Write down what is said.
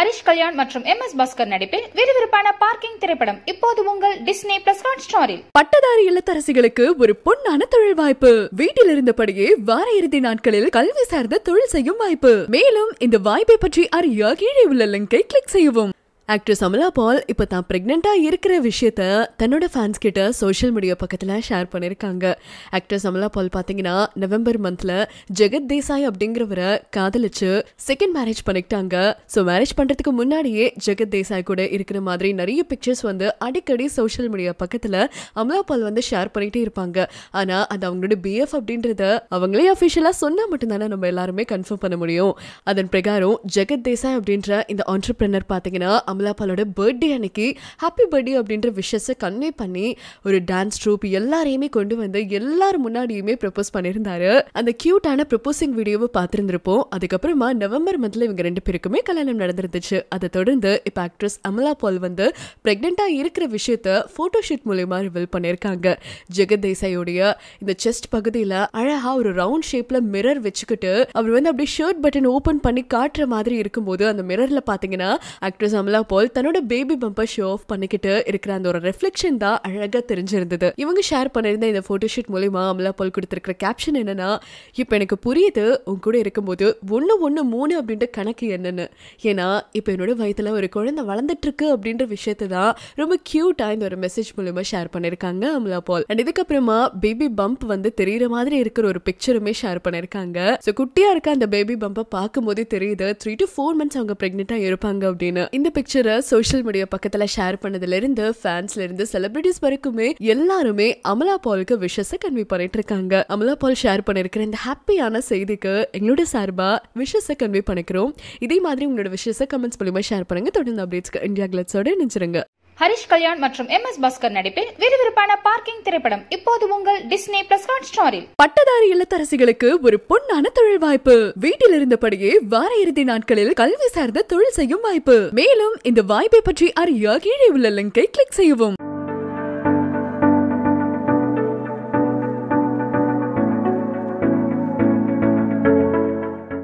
ஹரிஷ் கல்யாண் மற்றும் MS பாஸ்கர் நடிப்பில் விறுவிறுப்பான பார்க்கிங் திரைப்படம் இப்போது உங்கள் டிஸ்னி பிளஸ் ஹாட்ஸ்டாரில். பட்டதாரி இல்லத்தரசிகளுக்கு ஒரு பொன்னான தொழில் வாய்ப்பு. வீட்டில் இருந்தபடியே வார இறுதி நாட்களில் கல்வி சார்ந்த தொழில் செய்யும் வாய்ப்பு. மேலும் இந்த வாய்ப்பை பற்றி அறிய கீழே உள்ள லிங்கை கிளிக் செய்யவும். ஆக்ட்ரஸ் அமலா பால் இப்ப தான் பிரெக்னெண்டா இருக்கிற விஷயத்த தன்னோட ஃபேன்ஸ் கிட்ட சோஷியல் மீடியா பக்கத்துல ஷேர் பண்ணிருக்காங்க. ஆக்ட்ரஸ் அமலா பால் பாத்தீங்கன்னா நவம்பர் மந்த்ல ஜெகத் தேசாய் அப்படிங்கிறவரை காதலிச்சு செகண்ட் மேரேஜ் பண்ணிக்கிட்டாங்க. ஸோ மேரேஜ் பண்றதுக்கு முன்னாடியே ஜெகத் தேசாய் கூட இருக்கிற மாதிரி நிறைய பிக்சர்ஸ் அடிக்கடி சோஷியல் மீடியா பக்கத்துல அமலா பால் ஷேர் பண்ணிட்டே இருப்பாங்க. ஆனா அது அவங்களோட BF அப்படின்றத அவங்களே அஃபிஷியலா சொன்னா மட்டும்தானே நம்ம எல்லாருமே கன்ஃபார்ம் பண்ண முடியும். அதன் பிரகாரம் ஜெகத் தேசாய் அப்படின்ற இந்த ஆண்டர்பிரினர் பாத்தீங்கன்னா அமலா பாலோட பர்த்டே அன்னைக்கு ஹாப்பி பர்த்டே அப்படின்ற விஷயத்தை கன்வே பண்ணி ஒரு டான்ஸ் ட்ரூப் எல்லாரையுமே கொண்டு வந்து எல்லாரும் முன்னாடியுமே ப்ரப்போஸ் பண்ணியிருந்தாரு. அந்த கியூட்டான ப்ரப்போசிங் வீடியோவை பார்த்திருந்திருப்போம். அதுக்கப்புறமா நவம்பர் மந்த்ல இவங்க 2 பேருக்குமே கல்யாணம் நடந்துருந்துச்சு. அதை தொடர்ந்து இப்ப ஆக்ட்ரஸ் அமலா பால் பிரெக்னெண்டா இருக்கிற விஷயத்த போட்டோஷூட் மூலமா ரிவீல் பண்ணிருக்காங்க. ஜெகத் தேசாயோடைய இந்த செஸ்ட் பகுதியில அழகா ஒரு ரவுண்ட் ஷேப்ல மிரர் வச்சுக்கிட்டு அவர் அப்படியே ஷர்ட் பட்டன் ஓபன் பண்ணி காட்டுற மாதிரி இருக்கும்போது அந்த மிரர்ல பாத்தீங்கன்னா ஆக்ட்ரஸ் அமலா பால் தன்னோட பேபி பம்பர் ஷோ ஆஃப் பண்ணிக்கிட்டு இருக்கிற அந்த ஒரு ரிஃப்ளெக்ஷன் தான் அழகா தெரிஞ்சிருந்தது. இவங்க ஷேர் பண்ணிருந்த இந்த போட்டோஷூட் மூலமா அமலா பால் கொடுத்திருக்கிற கேப்ஷன் என்னன்னா, இப்ப எனக்கு புரியுது உங்க கூட இருக்கும்போது 1-1-3 அப்படின்ற கணக்கு என்னன்னு. ஏன்னா இப்ப என்னோட வயத்துல ஒரு குழந்தை வளர்ந்துட்டு இருக்கு அப்படின்ற விஷயத்தை தான் ரொம்ப கியூட்டா இந்த ஒரு மெசேஜ் மூலமா ஷேர் பண்ணிருக்காங்க அமலா பால். அண்ட் இதுக்கப்புறமா பேபி பம்ப் தெரியற மாதிரி இருக்கிற ஒரு பிக்சருமே ஷேர் பண்ணிருக்காங்க. சோ குட்டியா இருக்க அந்த பேபி பம்பை பார்க்கும் போதே தெரியுது 3 to 4 months அவங்க பிரெக்னெண்டா இருப்பாங்க அப்படின்னு. இந்த பிக்சரை சோஷியல் மீடியா பக்கத்துல ஷேர் பண்ணதுல இருந்து ஃபேன்ஸ்ல இருந்து செலிபிரிட்டிஸ் வரைக்குமே எல்லாருமே அமலா பாலுக்கு விஷஸை கன்வே பண்ணிட்டு இருக்காங்க. அமலா பால் ஷேர் பண்ணிருக்கிற இந்த ஹாப்பியான செய்திக்கு எங்களோட சார்பா விஷஸை கன்வே பண்ணிக்கிறோம். இதே மாதிரி உங்களோட விஷஸை கமெண்ட்ஸ் மூலமா ஷேர் பண்ணுங்க. தொடர்ந்து அப்டேட்ஸ்க்கு இந்தியா கிளட்ஸோட நினைச்சிருங்க. ஹரிஷ் கல்யாண் மற்றும் MS பாஸ்கர் நடிப்பில் விறுவிறுப்பான பார்க்கிங் திரைப்படம் இப்போது உங்கள் டிஸ்னி பிளஸ் ஹாட்ஸ்டாரில். பட்டதாரி இல்லத்தரசிகளுக்கு ஒரு பொன்னான தொழில் வாய்ப்பு. வீட்டில் இருந்தபடியே வார இறுதி நாட்களில் கல்வி சார்ந்த தொழில் செய்யும் வாய்ப்பு. மேலும் இந்த வாய்ப்பை பற்றி அறிய கீழே உள்ள லிங்கை கிளிக் செய்யவும்.